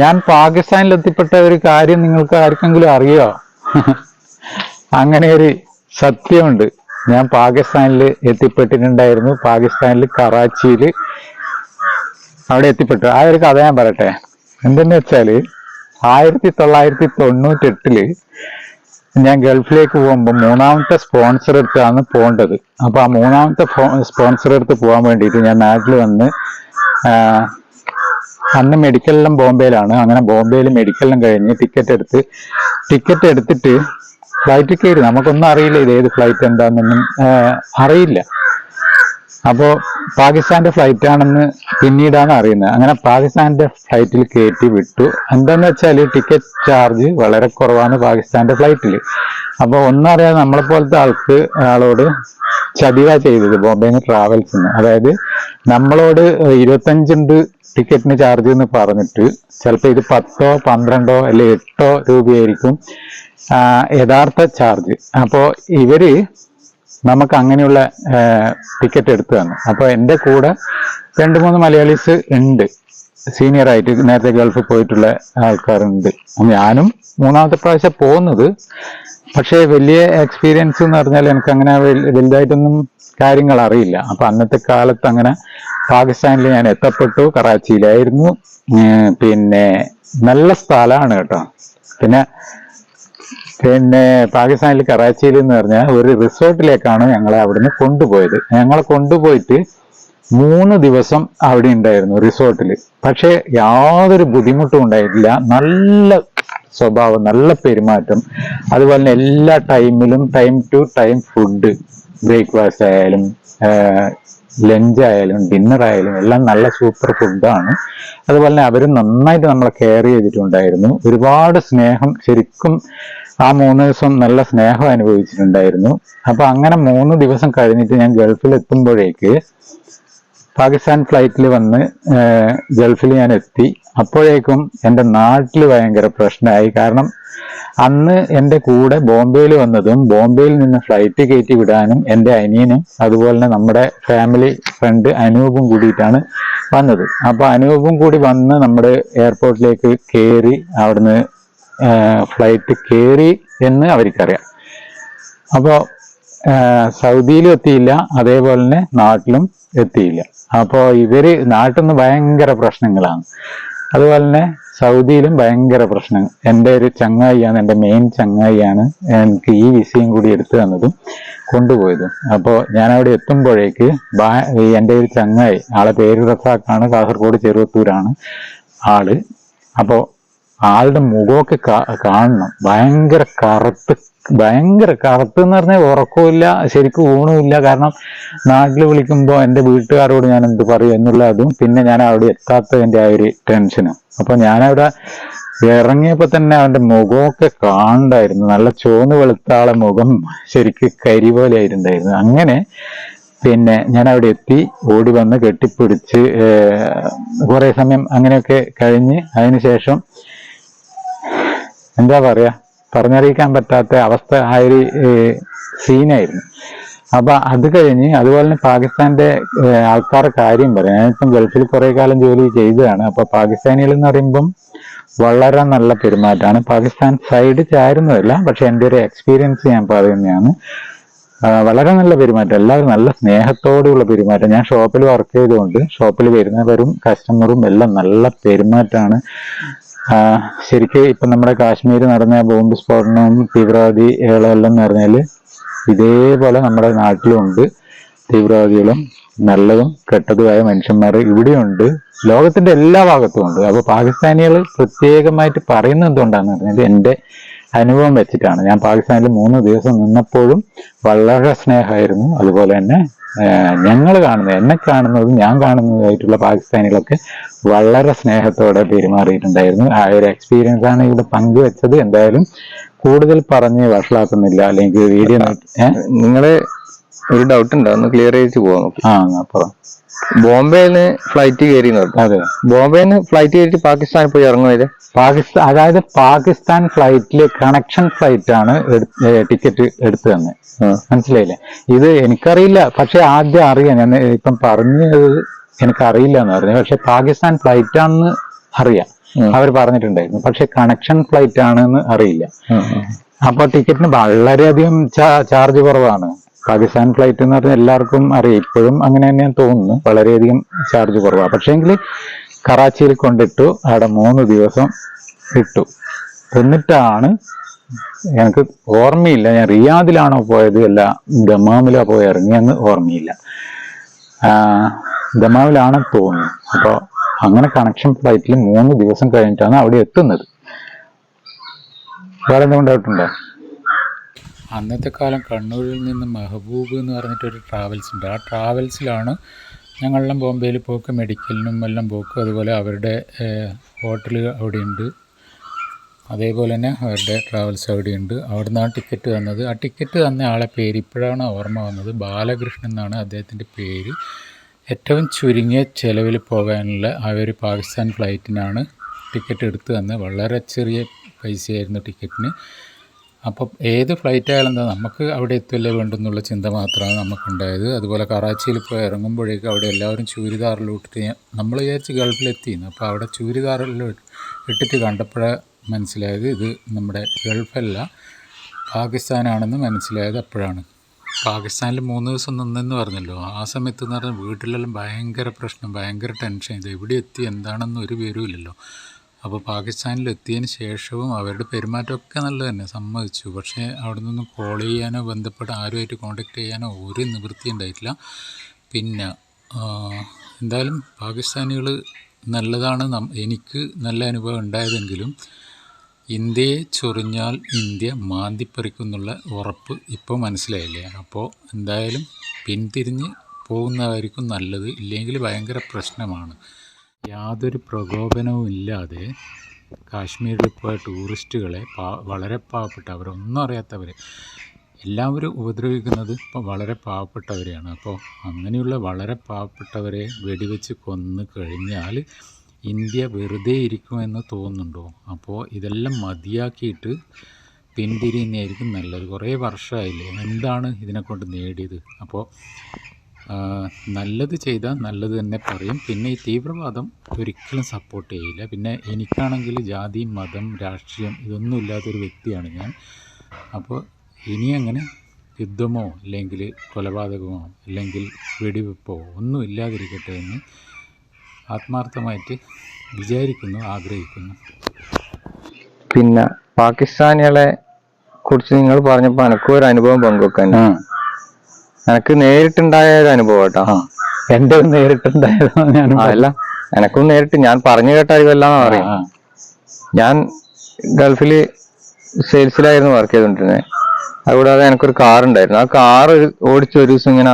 ഞാൻ പാകിസ്ഥാനിൽ എത്തിപ്പെട്ട ഒരു കാര്യം നിങ്ങൾക്ക് ആർക്കെങ്കിലും അറിയോ? അങ്ങനെ ഒരു സത്യമുണ്ട്. ഞാൻ പാകിസ്ഥാനിൽ എത്തിപ്പെട്ടിട്ടുണ്ടായിരുന്നു. പാകിസ്ഥാനിൽ കറാച്ചിയിൽ അവിടെ എത്തിപ്പെട്ടു. ആ ഒരു കഥ ഞാൻ പറയട്ടെ. എന്തെന്ന് വെച്ചാല് 1998 ഞാൻ ഗൾഫിലേക്ക് പോകുമ്പോൾ മൂന്നാമത്തെ സ്പോൺസർ എടുത്താണ് പോകേണ്ടത്. അപ്പൊ ആ മൂന്നാമത്തെ സ്പോൺസർ എടുത്ത് പോകാൻ വേണ്ടിയിട്ട് ഞാൻ നാട്ടിൽ വന്ന് അന്ന് മെഡിക്കലെല്ലാം ബോംബെയിലാണ്. അങ്ങനെ ബോംബെയിൽ മെഡിക്കലെല്ലാം കഴിഞ്ഞ് ടിക്കറ്റ് എടുത്തിട്ട് ഫ്ലൈറ്റിൽ കയറി. നമുക്കൊന്നും അറിയില്ല, ഇത് ഏത് ഫ്ലൈറ്റ് എന്താണെന്നൊന്നും അറിയില്ല. അപ്പോൾ പാകിസ്ഥാന്റെ ഫ്ലൈറ്റ് ആണെന്ന് പിന്നീടാണ് അറിയുന്നത്. അങ്ങനെ പാകിസ്ഥാന്റെ ഫ്ലൈറ്റിൽ കയറ്റി വിട്ടു. എന്താന്ന് വെച്ചാൽ ടിക്കറ്റ് ചാർജ് വളരെ കുറവാണ് പാകിസ്ഥാന്റെ ഫ്ലൈറ്റിൽ. അപ്പോൾ ഒന്നും അറിയാതെ നമ്മളെ പോലത്തെ ആളോട് ചതിവാ ചെയ്തത് ബോംബെന്ന് ട്രാവൽസിന്. അതായത് നമ്മളോട് 25 ടിക്കറ്റിന് ചാർജ് എന്ന് പറഞ്ഞിട്ട് ചിലപ്പോൾ ഇത് 10, 12 അല്ലെ 8 രൂപയായിരിക്കും യഥാർത്ഥ ചാർജ്. അപ്പോൾ ഇവര് നമുക്ക് അങ്ങനെയുള്ള ടിക്കറ്റ് എടുത്തു തന്നു. അപ്പൊ എൻ്റെ കൂടെ 2-3 മലയാളീസ് ഉണ്ട്, സീനിയർ ആയിട്ട് നേരത്തെ ഗൾഫിൽ പോയിട്ടുള്ള ആൾക്കാരുണ്ട്. ഞാനും മൂന്നാമത്തെ പ്രാവശ്യം പോകുന്നത്. പക്ഷേ വലിയ എക്സ്പീരിയൻസ് എന്ന് പറഞ്ഞാൽ എനിക്ക് അങ്ങനെ വലുതായിട്ടൊന്നും കാര്യങ്ങൾ അറിയില്ല. അപ്പൊ അന്നത്തെ കാലത്ത് അങ്ങനെ പാകിസ്ഥാനിൽ ഞാൻ എത്തപ്പെട്ടു. കറാച്ചിയിലായിരുന്നു. പിന്നെ നല്ല സ്ഥലമാണ് കേട്ടോ. പിന്നെ പാകിസ്ഥാനിൽ കറാച്ചിയിൽ എന്ന് പറഞ്ഞാൽ ഒരു റിസോർട്ടിലേക്കാണ് ഞങ്ങളെ അവിടുന്ന് കൊണ്ടുപോയത്. ഞങ്ങളെ കൊണ്ടുപോയിട്ട് 3 ദിവസം അവിടെ ഉണ്ടായിരുന്നു റിസോർട്ടിൽ. പക്ഷെ യാതൊരു ബുദ്ധിമുട്ടും ഉണ്ടായിട്ടില്ല. നല്ല സ്വഭാവം, നല്ല പെരുമാറ്റം. അതുപോലെ തന്നെ എല്ലാ ടൈമിലും time to time food, breakfast ആയാലും ലഞ്ച് ആയാലും ഡിന്നർ ആയാലും എല്ലാം നല്ല സൂപ്പർ ഫുഡാണ്. അതുപോലെ തന്നെ അവർ നന്നായിട്ട് നമ്മളെ കെയർ ചെയ്തിട്ടുണ്ടായിരുന്നു. ഒരുപാട് സ്നേഹം, ശരിക്കും ആ 3 ദിവസം നല്ല സ്നേഹം അനുഭവിച്ചിട്ടുണ്ടായിരുന്നു. അപ്പൊ അങ്ങനെ 3 ദിവസം കഴിഞ്ഞിട്ട് ഞാൻ ഗൾഫിൽ എത്തുമ്പോഴേക്ക് പാകിസ്ഥാൻ ഫ്ലൈറ്റിൽ വന്ന് ഗൾഫിൽ ഞാൻ എത്തി. അപ്പോഴേക്കും എൻ്റെ നാട്ടിൽ ഭയങ്കര പ്രശ്നമായി. കാരണം അന്ന് എൻ്റെ കൂടെ ബോംബെയിൽ വന്നതും ബോംബെയിൽ നിന്ന് ഫ്ലൈറ്റ് കയറ്റി വിടാനും എൻ്റെ അനിയനും അതുപോലെ തന്നെ നമ്മുടെ ഫാമിലി ഫ്രണ്ട് അനൂപും കൂടിയിട്ടാണ് വന്നത്. അപ്പൊ അനൂപും കൂടി വന്ന് നമ്മുടെ എയർപോർട്ടിലേക്ക് കയറി. അവിടുന്ന് ഫ്ലൈറ്റ് കയറി എന്ന് അവർക്കറിയാം. അപ്പോൾ സൗദിയിലും എത്തിയില്ല, അതേപോലെ തന്നെ നാട്ടിലും എത്തിയില്ല. അപ്പോൾ ഇവര് നാട്ടിൽ നിന്ന് ഭയങ്കര പ്രശ്നങ്ങളാണ്. അതുപോലെ തന്നെ സൗദിയിലും ഭയങ്കര പ്രശ്നം. എൻ്റെ ഒരു ചങ്ങായിയാണ്, എൻ്റെ മെയിൻ ചങ്ങായിയാണ് എനിക്ക് ഈ വിസയും കൂടി എടുത്തു തന്നതും കൊണ്ടുപോയതും. അപ്പോൾ ഞാൻ അവിടെ എത്തുമ്പോഴേക്ക് എൻ്റെ ഒരു ചങ്ങായി, ആളെ പേര് റസാഖാണ്, കാസർഗോഡ് ചെറുവത്തൂരാണ് ആള്. അപ്പോൾ ആളുടെ മുഖമൊക്കെ കാണണം. ഭയങ്കര കറുത്ത് എന്ന് പറഞ്ഞാൽ ഉറക്കമില്ല, ശരിക്കും ഊണുമില്ല. കാരണം നാട്ടിൽ വിളിക്കുമ്പോൾ എൻ്റെ വീട്ടുകാരോട് ഞാൻ എന്ത് പറയും എന്നുള്ള അതും, പിന്നെ ഞാൻ അവിടെ എത്താത്തതിൻ്റെ ആ ഒരു ടെൻഷനും. അപ്പൊ ഞാനവിടെ ഇറങ്ങിയപ്പോ തന്നെ അവന്റെ മുഖമൊക്കെ കാണണ്ടായിരുന്നു. നല്ല ചുവന്ന് വെളുത്ത ആളെ മുഖം ശരിക്കും കരി പോലെ ആയിട്ടുണ്ടായിരുന്നു. അങ്ങനെ പിന്നെ ഞാൻ അവിടെ എത്തി, ഓടി വന്ന് കെട്ടിപ്പിടിച്ച് കുറെ സമയം അങ്ങനെയൊക്കെ കഴിഞ്ഞ് അതിനുശേഷം എന്താ പറയാ, പറഞ്ഞറിയിക്കാൻ പറ്റാത്ത അവസ്ഥ, ആ ഒരു സീനായിരുന്നു. അപ്പൊ അത് കഴിഞ്ഞ് അതുപോലെ തന്നെ പാകിസ്ഥാന്റെ ആൾക്കാരുടെ കാര്യം പറയാം. ഞാനിപ്പം ഗൾഫിൽ കുറെ കാലം ജോലി ചെയ്തതാണ്. അപ്പൊ പാകിസ്ഥാനികൾ എന്ന് പറയുമ്പം വളരെ നല്ല പെരുമാറ്റമാണ്. പാകിസ്ഥാൻ സൈഡ് ചാരുന്നതല്ല, പക്ഷെ എൻ്റെ ഒരു എക്സ്പീരിയൻസ് ഞാൻ പറയുന്നതാണ്. വളരെ നല്ല പെരുമാറ്റം, എല്ലാവരും നല്ല സ്നേഹത്തോടെയുള്ള പെരുമാറ്റം. ഞാൻ ഷോപ്പിൽ വർക്ക് ചെയ്തുകൊണ്ട് ഷോപ്പിൽ വരുന്നവരും കസ്റ്റമറും എല്ലാം നല്ല പെരുമാറ്റമാണ്. ശരിക്കും ഇപ്പൊ നമ്മുടെ കാശ്മീർ നടന്ന ബോംബ് സ്ഫോടനവും തീവ്രവാദികളും എല്ലാം എന്ന് പറഞ്ഞാല് ഇതേപോലെ നമ്മുടെ നാട്ടിലുണ്ട്. തീവ്രവാദികളും നല്ലതും കെട്ടതുമായ മനുഷ്യന്മാർ ഇവിടെയുണ്ട്, ലോകത്തിന്റെ എല്ലാ ഭാഗത്തും ഉണ്ട്. അപ്പൊ പാകിസ്ഥാനികൾ പ്രത്യേകമായിട്ട് പറയുന്നത് എന്തുകൊണ്ടാന്ന് പറഞ്ഞാൽ എൻ്റെ അനുഭവം വെച്ചിട്ടാണ്. ഞാൻ പാകിസ്ഥാനിൽ 3 ദിവസം നിന്നപ്പോഴും വളരെ സ്നേഹമായിരുന്നു. അതുപോലെ തന്നെ എന്നെ കാണുന്നതും ഞാൻ കാണുന്നതുമായിട്ടുള്ള പാകിസ്ഥാനികളൊക്കെ വളരെ സ്നേഹത്തോടെ പെരുമാറിയിട്ടുണ്ടായിരുന്നു. ആ ഒരു എക്സ്പീരിയൻസ് ആണ് ഇവിടെ പങ്കുവെച്ചത്. എന്തായാലും കൂടുതൽ പറഞ്ഞ് വഷളാക്കുന്നില്ല, അല്ലെങ്കിൽ വീഡിയോ നിങ്ങള് ഒരു ഡൗട്ട് ഉണ്ടോ, ഒന്ന് ക്ലിയർ ചെയ്ത് പോകാം. അപ്പൊ ബോംബെന്ന് ഫ്ലൈറ്റ് കയറി. അതെ, ബോംബെന്ന് ഫ്ലൈറ്റ് കയറ്റി പാകിസ്ഥാനിൽ പോയി ഇറങ്ങുന്നത് അതായത് പാകിസ്ഥാൻ ഫ്ലൈറ്റില് കണക്ഷൻ ഫ്ലൈറ്റ് ആണ് ടിക്കറ്റ് എടുത്തു തന്നെ. മനസ്സിലായില്ലേ? ഇത് എനിക്കറിയില്ല, പക്ഷെ ആദ്യം അറിയാം. ഞാൻ ഇപ്പം പറഞ്ഞത് എനിക്കറിയില്ല എന്ന് പറഞ്ഞു. പക്ഷെ പാകിസ്ഥാൻ ഫ്ലൈറ്റ് ആണെന്ന് അറിയാം. അവർ പറഞ്ഞിട്ടുണ്ടായിരുന്നു. പക്ഷെ കണക്ഷൻ ഫ്ലൈറ്റ് ആണെന്ന് അറിയില്ല. അപ്പൊ ടിക്കറ്റിന് വളരെയധികം ചാർജ് കുറവാണ്. പാകിസ്ഥാൻ ഫ്ലൈറ്റ് എന്ന് പറഞ്ഞാൽ എല്ലാവർക്കും അറിയാം, ഇപ്പോഴും അങ്ങനെ തന്നെയാണ് തോന്നുന്നു, വളരെയധികം ചാർജ് കുറവാണ്. പക്ഷേങ്കിൽ കറാച്ചിയിൽ കൊണ്ടിട്ടു, അവിടെ 3 ദിവസം ഇട്ടു. എന്നിട്ടാണ് എനിക്ക് ഓർമ്മയില്ല, ഞാൻ റിയാദിലാണോ പോയത് അല്ല ദമാമിലോ പോയി ഇറങ്ങിയെന്ന് ഓർമ്മയില്ല. ദമാമിലാണ് തോന്നുന്നു. അപ്പോൾ അങ്ങനെ കണക്ഷൻ ഫ്ലൈറ്റിൽ 3 ദിവസം കഴിഞ്ഞിട്ടാണ് അവിടെ എത്തുന്നത്. വേറെ എന്തുകൊണ്ട് ഡൗട്ടുണ്ടോ? അന്നത്തെ കാലം കണ്ണൂരിൽ നിന്ന് മെഹബൂബ് എന്ന് പറഞ്ഞിട്ടൊരു ട്രാവൽസ് ഉണ്ട്. ആ ട്രാവൽസിലാണ് ഞങ്ങളെല്ലാം ബോംബെയിൽ പോക്ക്, മെഡിക്കലിനും എല്ലാം പോക്ക്. അതുപോലെ അവരുടെ ഹോട്ടൽ അവിടെയുണ്ട്, അതേപോലെ തന്നെ അവരുടെ ട്രാവൽസ് അവിടെയുണ്ട്. അവിടെ നിന്നാണ് ടിക്കറ്റ് തന്നത്. ആ ടിക്കറ്റ് തന്ന ആളെ പേര് ഇപ്പോഴാണ് ഓർമ്മ വന്നത്. ബാലകൃഷ്ണൻ എന്നാണ് അദ്ദേഹത്തിൻ്റെ പേര്. ഏറ്റവും ചുരുങ്ങിയ ചിലവിൽ പോകാനുള്ള ആ ഒരു പാകിസ്ഥാൻ ഫ്ലൈറ്റിനാണ് ടിക്കറ്റ് എടുത്ത് തന്നത്. വളരെ ചെറിയ പൈസയായിരുന്നു ടിക്കറ്റിന്. അപ്പം ഏത് ഫ്ലൈറ്റ് ആയാലും എന്താ, നമുക്ക് അവിടെ എത്തുമല്ലേ വേണ്ടെന്നുള്ള ചിന്ത മാത്രമാണ് നമുക്കുണ്ടായത്. അതുപോലെ കറാച്ചിയിൽ പോയി ഇറങ്ങുമ്പോഴേക്കും അവിടെ എല്ലാവരും ചൂരിദാറിലിട്ടിട്ട്, നമ്മൾ വിചാരിച്ച് ഗൾഫിലെത്തിയിരുന്നു. അപ്പോൾ അവിടെ ചൂരിദാറിൽ ഇട്ടിട്ട് കണ്ടപ്പോഴാണ് മനസ്സിലായത് ഇത് നമ്മുടെ ഗൾഫല്ല പാകിസ്ഥാനാണെന്ന് മനസ്സിലായത് അപ്പോഴാണ്. പാകിസ്ഥാനിൽ 3 ദിവസം നിന്നെന്ന് പറഞ്ഞല്ലോ. ആ സമയത്ത് എന്ന് പറഞ്ഞാൽ വീട്ടിലെല്ലാം ഭയങ്കര പ്രശ്നം, ഭയങ്കര ടെൻഷൻ. ഇത് എവിടെ എത്തി എന്താണെന്ന് ഒരു വിവരമില്ലല്ലോ. അപ്പോൾ പാകിസ്ഥാനിൽ എത്തിയതിന് ശേഷവും അവരുടെ പെരുമാറ്റമൊക്കെ നല്ലത് തന്നെ, സമ്മതിച്ചു. പക്ഷേ അവിടെ നിന്ന് കോൾ ചെയ്യാനോ ബന്ധപ്പെട്ട് ആരുമായിട്ട് കോൺടാക്ട് ചെയ്യാനോ ഒരു നിവൃത്തി ഉണ്ടായിട്ടില്ല. പിന്നെ എന്തായാലും പാകിസ്ഥാനികൾ നല്ലതാണ്. എനിക്ക് നല്ല അനുഭവം ഉണ്ടായതെങ്കിലും ഇന്ത്യയെ ചൊറിഞ്ഞാൽ ഇന്ത്യ മാന്തിപ്പറിക്കുന്നുള്ള ഉറപ്പ് ഇപ്പോൾ മനസ്സിലായില്ലേ. അപ്പോൾ എന്തായാലും പിന്തിരിഞ്ഞ് പോകുന്നതായിരിക്കും നല്ലത്, ഇല്ലെങ്കിൽ ഭയങ്കര പ്രശ്നമാണ്. യാതൊരു പ്രകോപനവും ഇല്ലാതെ കാശ്മീരിൽ പോയ ടൂറിസ്റ്റുകളെ വളരെ പാവപ്പെട്ട, അവരൊന്നും അറിയാത്തവർ എല്ലാവരും ഉപദ്രവിക്കുന്നത് ഇപ്പോൾ വളരെ പാവപ്പെട്ടവരെയാണ്. അപ്പോൾ അങ്ങനെയുള്ള വളരെ പാവപ്പെട്ടവരെ വെടിവെച്ച് കൊന്നു കഴിഞ്ഞാൽ ഇന്ത്യ വെറുതെ ഇരിക്കുമെന്ന് തോന്നുന്നുണ്ടോ? അപ്പോൾ ഇതെല്ലാം മതിയാക്കിയിട്ട് പിന്തിരിയുന്നതായിരിക്കും നല്ലത്. കുറേ വർഷമായില്ലേ, എന്താണ് ഇതിനെക്കൊണ്ട് നേടിയത്? അപ്പോൾ നല്ലത് ചെയ്താൽ നല്ലത് തന്നെ പറയും. പിന്നെ ഈ തീവ്രവാദം ഒരിക്കലും സപ്പോർട്ട് ചെയ്യില്ല. പിന്നെ എനിക്കാണെങ്കിൽ ജാതി, മതം, രാഷ്ട്രീയം ഇതൊന്നും ഇല്ലാത്തൊരു വ്യക്തിയാണ് ഞാൻ. അപ്പോൾ ഇനി അങ്ങനെ യുദ്ധമോ അല്ലെങ്കിൽ കൊലപാതകമോ അല്ലെങ്കിൽ വെടിവെപ്പോ ഒന്നും ഇല്ലാതിരിക്കട്ടെ എന്ന് ആത്മാർത്ഥമായിട്ട് വിചാരിക്കുന്നു, ആഗ്രഹിക്കുന്നു. പിന്നെ പാകിസ്ഥാനികളെ കുറിച്ച് നിങ്ങൾ പറഞ്ഞപ്പോൾ എനിക്കും ഒരു അനുഭവം പങ്കുവെക്കാൻ. എനിക്ക് നേരിട്ടുണ്ടായ ഒരു അനുഭവം കേട്ടോ. എന്റെ നേരിട്ടുണ്ടായതോ? അല്ല, എനക്കും നേരിട്ട് ഞാൻ പറഞ്ഞു കേട്ട അറിവല്ലാന്ന് പറയും. ഞാൻ ഗൾഫില് സെയിൽസിലായിരുന്നു വർക്ക് ചെയ്തോണ്ടിരുന്നത്. അതുകൂടാതെ എനിക്കൊരു കാർ ഉണ്ടായിരുന്നു. ആ കാർ ഓടിച്ച് ഒരു ദിവസം ഇങ്ങനെ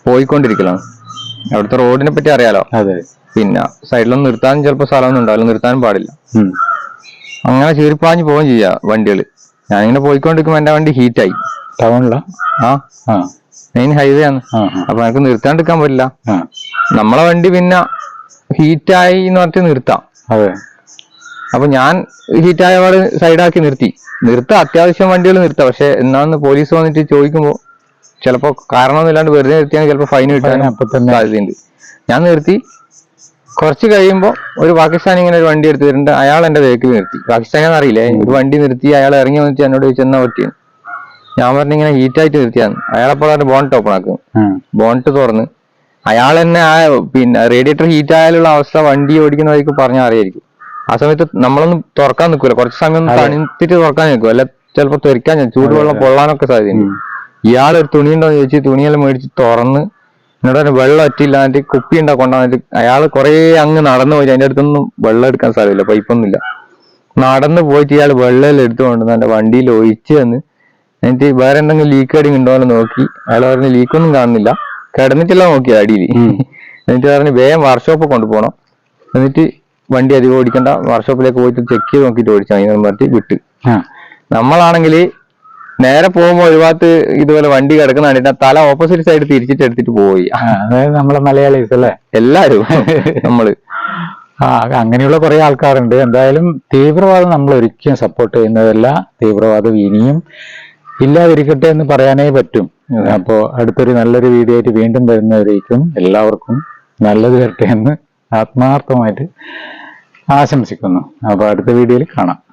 പോയിക്കൊണ്ടിരിക്കലാണ്. അവിടുത്തെ റോഡിനെ പറ്റി അറിയാലോ. അതെ. പിന്നെ സൈഡിലൊന്നും നിർത്താനും ചിലപ്പോൾ സ്ഥലമൊന്നും ഉണ്ടാവില്ല, നിർത്താനും പാടില്ല. അങ്ങനെ ചീറിപ്പാഞ്ഞ് പോവുകയും ചെയ്യാം വണ്ടികള്. ഞാനിങ്ങനെ പോയിക്കൊണ്ടിരിക്കുമ്പോൾ എന്റെ വണ്ടി ഹീറ്റായി. ടൗണില? മെയിൻ ഹൈവേ ആണ്. അപ്പൊ എനിക്ക് നിർത്താണ്ടിരിക്കാൻ പറ്റില്ല. നമ്മളെ വണ്ടി പിന്നെ ഹീറ്റായി എന്ന് പറഞ്ഞിട്ട് നിർത്താം. അതെ. അപ്പൊ ഞാൻ ഹീറ്റായ പാട് സൈഡാക്കി നിർത്താം. അത്യാവശ്യം വണ്ടികൾ നിർത്താം. പക്ഷെ എന്നാന്ന് പോലീസ് വന്നിട്ട് ചോദിക്കുമ്പോ ചിലപ്പോ കാരണമൊന്നും ഇല്ലാണ്ട് വെറുതെ നിർത്തിയാൽ ചിലപ്പോൾ ഫൈൻ കിട്ടാൻ സാധ്യതയുണ്ട്. ഞാൻ നിർത്തി. കുറച്ച് കഴിയുമ്പോൾ ഒരു പാകിസ്ഥാനി ഇങ്ങനെ ഒരു വണ്ടി എടുത്ത് വരുന്നുണ്ട്. അയാൾ എന്റെ വേക്കിൽ നിർത്തി. പാകിസ്ഥാനിയാണെന്ന് അറിയില്ലേ. ഒരു വണ്ടി നിർത്തി. അയാൾ ഇറങ്ങി വന്നിട്ട് എന്നോട് ചോദിച്ചു എന്നാ പറ്റിയാണ്. ഞാൻ പറഞ്ഞു ഇങ്ങനെ ഹീറ്റായിട്ട് നിർത്തിയാന്ന്. അയാളെപ്പോൾ ബോണ്ട് ഓപ്പൺ ആക്കും. ബോണ്ട് തുറന്ന് അയാൾ തന്നെ ആ പിന്നെ റേഡിയേറ്റർ ഹീറ്റ് ആയാലുള്ള അവസ്ഥ വണ്ടി ഓടിക്കുന്നവർക്ക് പറഞ്ഞാൽ അറിയായിരിക്കും. ആ സമയത്ത് നമ്മളൊന്നും തുറക്കാൻ നിൽക്കൂല. കുറച്ച് സമയം ഒന്ന് തണുത്തിട്ട് തുറക്കാൻ നിൽക്കും. അല്ല ചിലപ്പോൾ തെറിക്കാൻ, ചൂടുവെള്ളം പൊള്ളാനൊക്കെ സാധ്യതയുണ്ട്. ഇയാളൊരു തുണിയുണ്ടോന്ന് ചോദിച്ച് തുണിയെല്ലാം മേടിച്ച് തുറന്ന് എന്നോട് വെള്ളം ഒറ്റില്ലാണ്ട് കുപ്പി ഉണ്ടാ കൊണ്ടുവന്നിട്ട് അയാൾ കുറെ അങ്ങ് നടന്നു പോയി. അതിന്റെ അടുത്തൊന്നും വെള്ളം എടുക്കാൻ സാധ്യമില്ല, പൈപ്പൊന്നുമില്ല. നടന്നു പോയിട്ട് ഇയാൾ വെള്ളം എടുത്തുകൊണ്ടുവന്ന് എന്റെ വണ്ടിയിൽ ഒഴിച്ച് തന്ന് എന്നിട്ട് വേറെ എന്തെങ്കിലും ലീക്ക് അടി ഉണ്ടോന്ന് നോക്കി. അയാൾ പറഞ്ഞ് ലീക്കൊന്നും കാണുന്നില്ല, കിടന്നിട്ടില്ല നോക്കിയത് അടിയിൽ. എന്നിട്ട് പറഞ്ഞ് വേഗം വർക്ക്ഷോപ്പ് കൊണ്ടുപോകണം, എന്നിട്ട് വണ്ടി അധികം ഓടിക്കണ്ട, വർക്ക്ഷോപ്പിലേക്ക് പോയിട്ട് ചെക്ക് ചെയ്ത് നോക്കിയിട്ട് ഓടിച്ചാൽ അതിനെ പറഞ്ഞിട്ട് വിട്ട്. നമ്മളാണെങ്കിൽ നേരെ പോകുമ്പോ ഒരു ഭാഗത്ത് ഇതുപോലെ വണ്ടി കിടക്കുന്ന കണ്ടിട്ട് തല ഓപ്പോസിറ്റ് സൈഡ് തിരിച്ചിട്ട് എടുത്തിട്ട് പോയി. അതായത് നമ്മളെ മലയാളീസ് അല്ലേ എല്ലാരും. നമ്മള് അങ്ങനെയുള്ള കുറെ ആൾക്കാരുണ്ട്. എന്തായാലും തീവ്രവാദം നമ്മൾ ഒരിക്കലും സപ്പോർട്ട് ചെയ്യുന്നതല്ല. തീവ്രവാദം ഇനിയും ഇല്ലാതിരിക്കട്ടെ എന്ന് പറയാനേ പറ്റും. അപ്പോ അടുത്തൊരു നല്ലൊരു വീഡിയോ ആയിട്ട് വീണ്ടും വരുന്നവരേക്കും എല്ലാവർക്കും നല്ലത് വരട്ടെ എന്ന് ആത്മാർത്ഥമായിട്ട് ആശംസിക്കുന്നു. അപ്പോൾ അടുത്ത വീഡിയോയിൽ കാണാം.